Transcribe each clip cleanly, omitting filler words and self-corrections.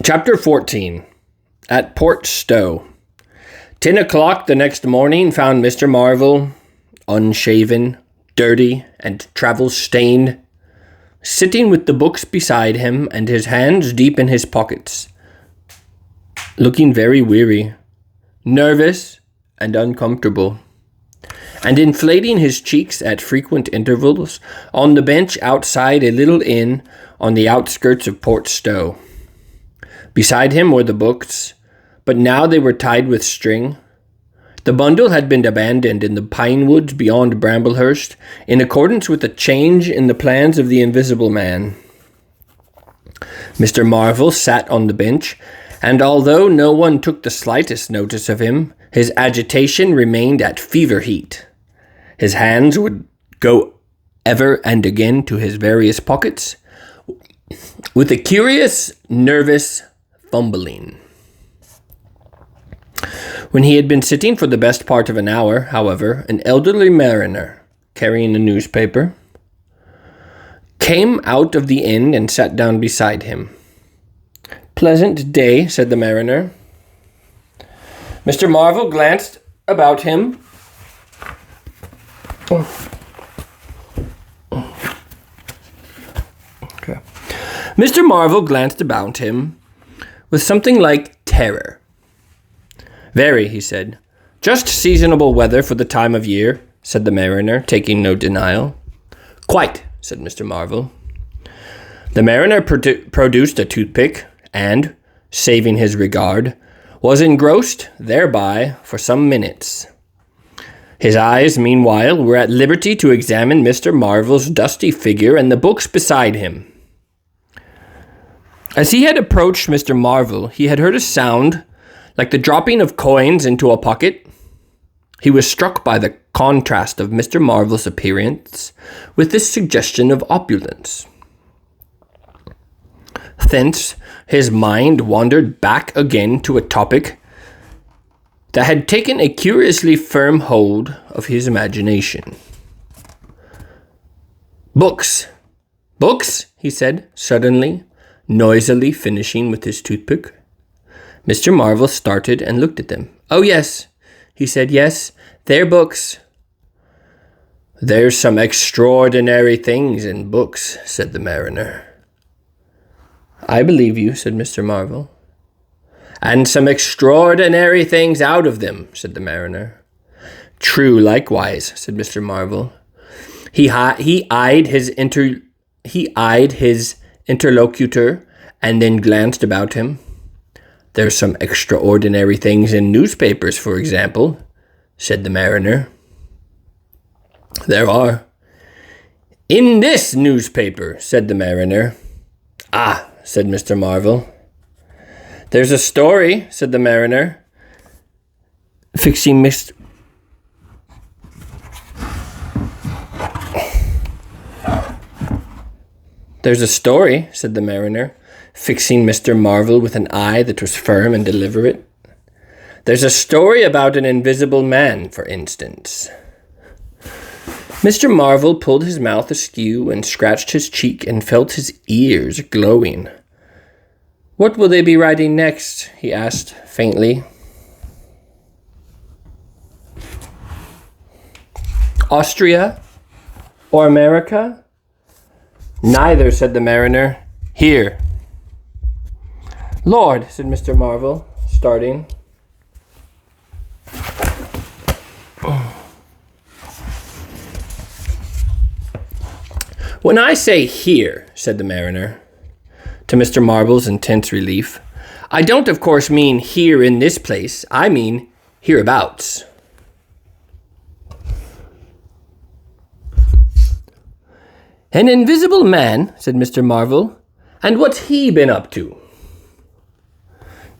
Chapter 14. At Port Stowe. 10 o'clock the next morning found Mr. Marvel, unshaven, dirty, and travel-stained, sitting with the books beside him and his hands deep in his pockets, looking very weary, nervous, and uncomfortable, and inflating his cheeks at frequent intervals on the bench outside a little inn on the outskirts of Port Stowe. Beside him were the books, but now they were tied with string. The bundle had been abandoned in the pine woods beyond Bramblehurst, in accordance with a change in the plans of the Invisible Man. Mr. Marvel sat on the bench, and although no one took the slightest notice of him, his agitation remained at fever heat. His hands would go ever and again to his various pockets, with a curious, nervous fumbling. When he had been sitting for the best part of an hour, however, an elderly mariner, carrying a newspaper, came out of the inn and sat down beside him. "Pleasant day," said the mariner. Mr. Marvel glanced about him. Mr. Marvel glanced about him with something like terror. "Very," he said. "Just seasonable weather for the time of year," said the mariner, taking no denial. "Quite," said Mr. Marvel. The mariner produced a toothpick and, saving his regard, was engrossed thereby for some minutes. His eyes, meanwhile, were at liberty to examine Mr. Marvel's dusty figure and the books beside him. As he had approached Mr. Marvel, he had heard a sound like the dropping of coins into a pocket. He was struck by the contrast of Mr. Marvel's appearance with this suggestion of opulence. Thence his mind wandered back again to a topic that had taken a curiously firm hold of his imagination. "Books! Books!" he said, suddenly, noisily finishing with his toothpick. Mr. Marvel started and looked at them. "Oh, yes," he said, "yes, they're books." "There's some extraordinary things in books," said the mariner. "I believe you," said Mr. Marvel. "And some extraordinary things out of them," said the mariner. "True, likewise," said Mr. Marvel. He eyed his interlocutor and then glanced about him. "There's some extraordinary things in newspapers, for example," said the mariner. "There are." "In this newspaper," said the mariner. "Ah," said Mr. Marvel. "There's a story," said the mariner, fixing Mr. "There's a story," said the mariner, fixing Mr. Marvel with an eye that was firm and deliberate. "There's a story about an invisible man, for instance." Mr. Marvel pulled his mouth askew and scratched his cheek and felt his ears glowing. "What will they be writing next?" he asked faintly. "Austria? Or America?" "Neither," said the mariner. "Here." "Lord," said Mr. Marvel, starting. "When I say here," said the mariner, to Mr. Marvel's intense relief, "I don't, of course, mean here in this place. I mean hereabouts." "An invisible man," said Mr. Marvel. "And what's he been up to?"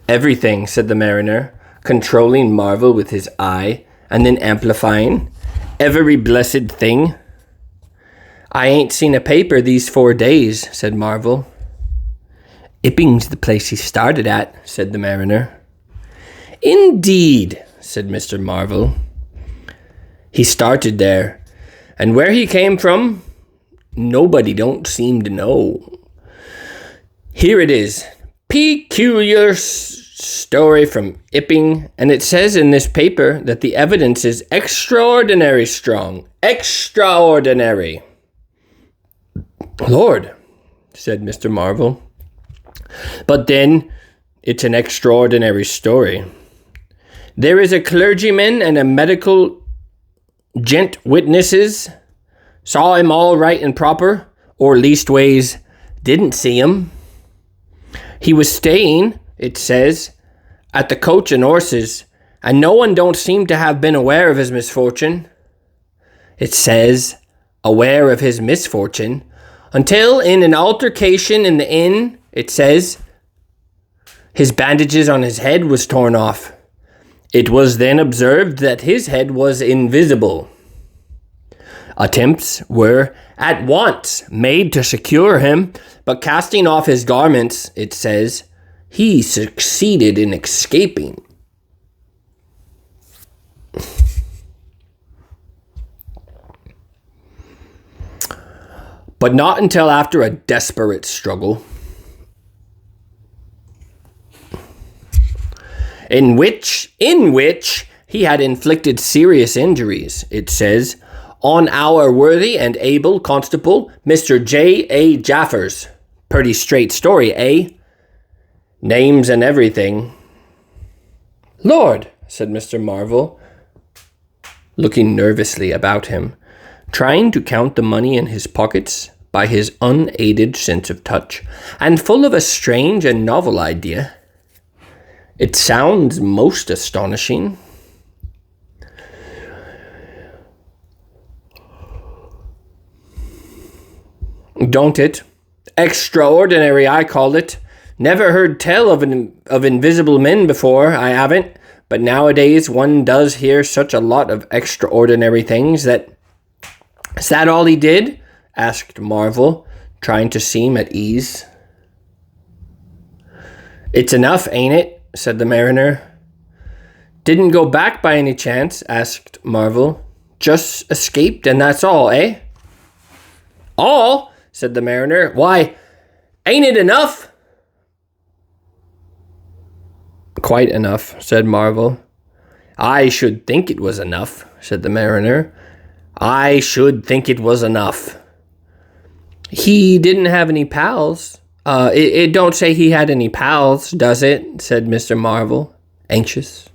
"Everything," said the mariner, controlling Marvel with his eye, and then amplifying. "Every blessed thing." "I ain't seen a paper these 4 days," said Marvel. "Ipping's the place he started at," said the mariner. "Indeed," said Mr. Marvel. "He started there, and where he came from, nobody don't seem to know. Here it is, peculiar story from Ipping, and it says in this paper that the evidence is extraordinary strong. Extraordinary. Lord, said Mr. Marvel. But then, it's an extraordinary story. There is a clergyman and a medical gent witnesses saw him all right and proper, or leastways didn't see him. He was staying, it says, at the Coach and Horses, and no one don't seem to have been aware of his misfortune. It says, aware of his misfortune, until in an altercation in the inn, it says, his bandages on his head was torn off. It was then observed that his head was invisible. Attempts were at once made to secure him, but casting off his garments, it says, he succeeded in escaping. But not until after a desperate struggle, in which he had inflicted serious injuries, it says, on our worthy and able constable, Mr. J.A. Jaffers. Pretty straight story, eh? Names and everything. Lord, said Mr. Marvel, looking nervously about him, trying to count the money in his pockets by his unaided sense of touch, and full of a strange and novel idea. It sounds most astonishing. Don't it? Extraordinary, I call it. Never heard tell of invisible men before, I haven't. But nowadays one does hear such a lot of extraordinary things that... Is that all he did? Asked Marvel, trying to seem at ease. It's enough, ain't it? Said the mariner. Didn't go back by any chance? Asked Marvel. Just escaped and that's all, eh? All? Said the mariner. Why, ain't it enough? Quite enough, said Marvel. I should think it was enough, said the mariner. I should think it was enough. He didn't have any pals. It don't say he had any pals, does it? Said Mr. Marvel, anxious.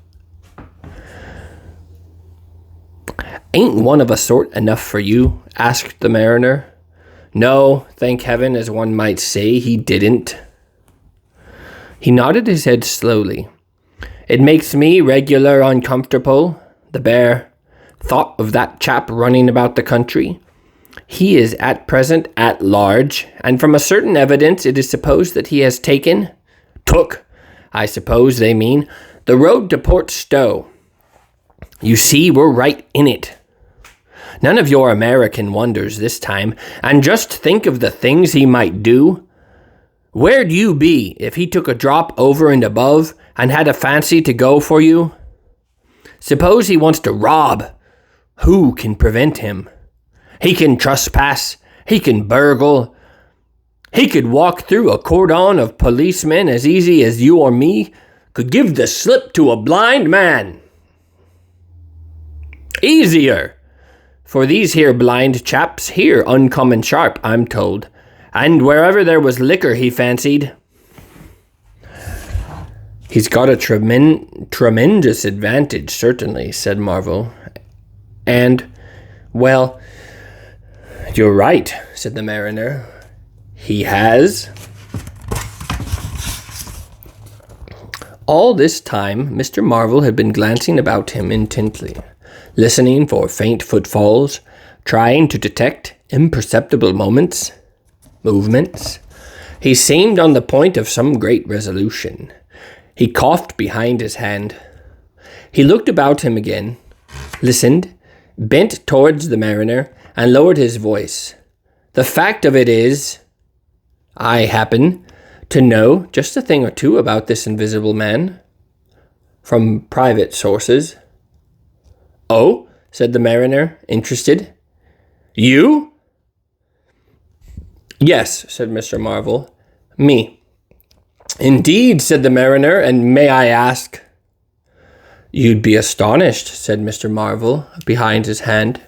Ain't one of a sort enough for you? Asked the mariner. No, thank heaven, as one might say, he didn't. He nodded his head slowly. It makes me regular uncomfortable, the bare thought of that chap running about the country. He is at present at large, and from a certain evidence it is supposed that he has took, I suppose they mean, the road to Port Stowe. You see, we're right in it. None of your American wonders this time, and just think of the things he might do. Where'd you be if he took a drop over and above and had a fancy to go for you? Suppose he wants to rob. Who can prevent him? He can trespass. He can burgle. He could walk through a cordon of policemen as easy as you or me could give the slip to a blind man. Easier. For these here blind chaps here uncommon sharp, I'm told. And wherever there was liquor, he fancied. He's got a tremendous advantage, certainly, said Marvel. And, well, you're right, said the mariner. He has. All this time, Mr. Marvel had been glancing about him intently, listening for faint footfalls, trying to detect imperceptible movements. He seemed on the point of some great resolution. He coughed behind his hand. He looked about him again, listened, bent towards the mariner, and lowered his voice. The fact of it is, I happen to know just a thing or two about this invisible man, from private sources. Oh, said the mariner, interested. You? Yes, said Mr. Marvel. Me. "Indeed," said the mariner, "and may I ask—" "You'd be astonished," said Mr. Marvel, behind his hand.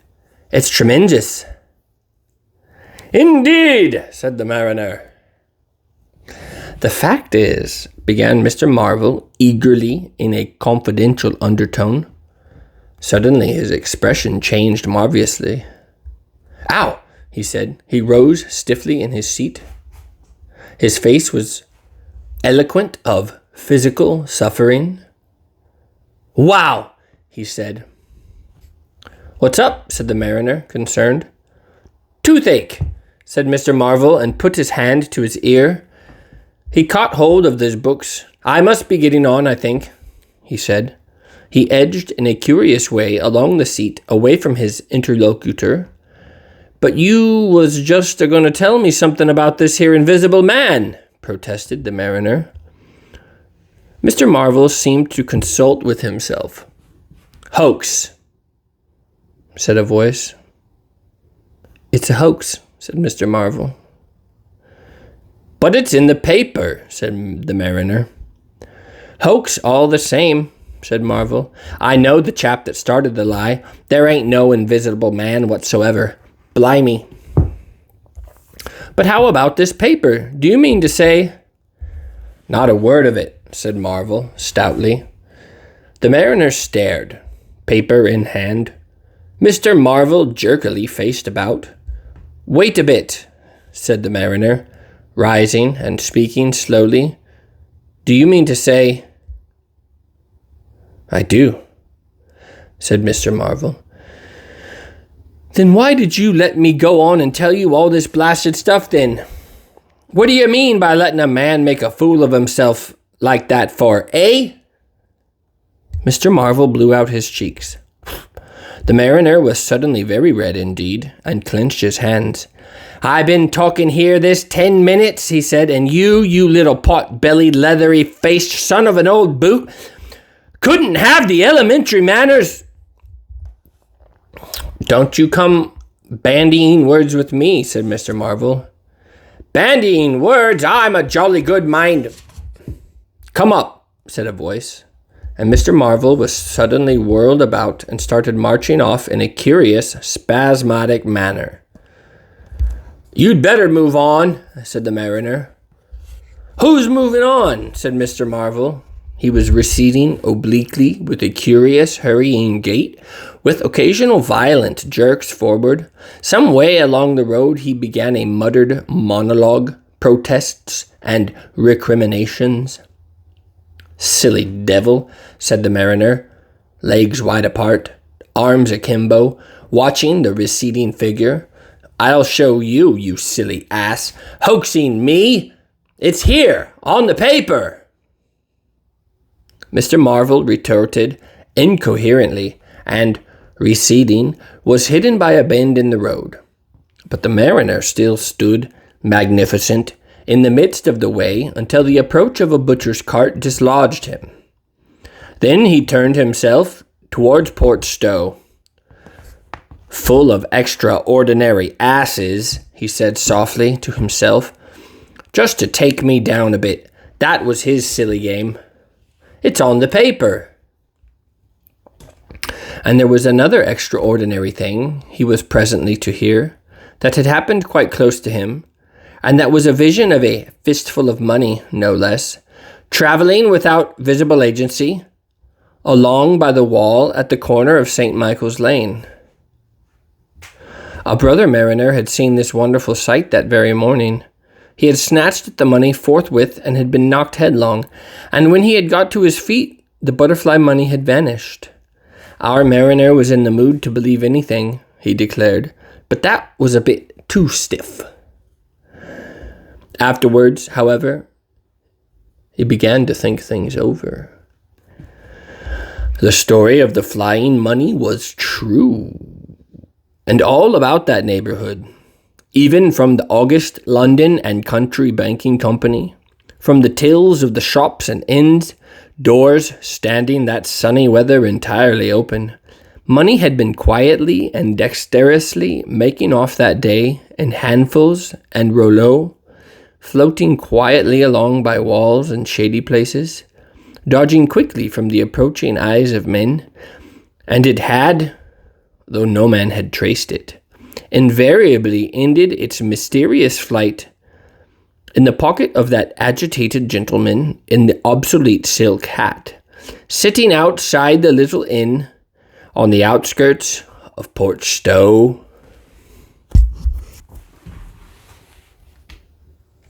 "It's tremendous." "Indeed," said the mariner. "The fact is," began Mr. Marvel eagerly in a confidential undertone. Suddenly his expression changed marvelously. "Ow!" he said. He rose stiffly in his seat. His face was eloquent of physical suffering. "Wow!" he said. "What's up?" said the mariner, concerned. "Toothache," said Mr. Marvel, and put his hand to his ear. He caught hold of those books. "I must be getting on, I think," he said. He edged in a curious way along the seat, away from his interlocutor. "But you was just a-going to tell me something about this here invisible man," protested the mariner. Mr. Marvel seemed to consult with himself. "Hoax," said a voice. "It's a hoax," said Mr. Marvel. "But it's in the paper," said the mariner. "Hoax all the same," said Marvel. "I know the chap that started the lie. There ain't no invisible man whatsoever. Blimey." "But how about this paper? Do you mean to say—" "Not a word of it," said Marvel stoutly. The mariner stared, paper in hand. Mr. Marvel jerkily faced about. "Wait a bit," said the mariner, rising and speaking slowly. "Do you mean to say—" "I do," said Mr. Marvel. "Then why did you let me go on and tell you all this blasted stuff then? What do you mean by letting a man make a fool of himself like that for, eh?" Mr. Marvel blew out his cheeks. The mariner was suddenly very red indeed, and clenched his hands. "I been talking here this 10 minutes, he said, "and you little pot-bellied, leathery-faced son of an old boot, couldn't have the elementary manners—" "Don't you come bandying words with me," said Mr. Marvel. "Bandying words? I'm a jolly good mind—" "Come up," said a voice, and Mr. Marvel was suddenly whirled about and started marching off in a curious, spasmodic manner. "You'd better move on," said the mariner. "Who's moving on?" said Mr. Marvel. He was receding obliquely with a curious, hurrying gait, with occasional violent jerks forward. Some way along the road he began a muttered monologue, protests, and recriminations. "Silly devil," said the mariner, legs wide apart, arms akimbo, watching the receding figure. "I'll show you, you silly ass. Hoaxing me? It's here, on the paper." Mr. Marvel retorted incoherently, and, receding, was hidden by a bend in the road. But the mariner still stood, magnificent, in the midst of the way until the approach of a butcher's cart dislodged him. Then he turned himself towards Port Stowe. "Full of extraordinary asses," he said softly to himself, "just to take me down a bit. That was his silly game. It's on the paper." And there was another extraordinary thing he was presently to hear that had happened quite close to him, and that was a vision of a fistful of money, no less, travelling without visible agency, along by the wall at the corner of St. Michael's Lane. A brother mariner had seen this wonderful sight that very morning. He had snatched at the money forthwith and had been knocked headlong, and when he had got to his feet, the butterfly money had vanished. Our mariner was in the mood to believe anything, he declared, but that was a bit too stiff. Afterwards, however, he began to think things over. The story of the flying money was true, and all about that neighborhood, even from the august London and Country Banking Company, from the tills of the shops and inns, doors standing that sunny weather entirely open, money had been quietly and dexterously making off that day in handfuls and rouleaux, floating quietly along by walls and shady places, dodging quickly from the approaching eyes of men, and it had, though no man had traced it, invariably ended its mysterious flight in the pocket of that agitated gentleman in the obsolete silk hat, sitting outside the little inn on the outskirts of Port Stowe.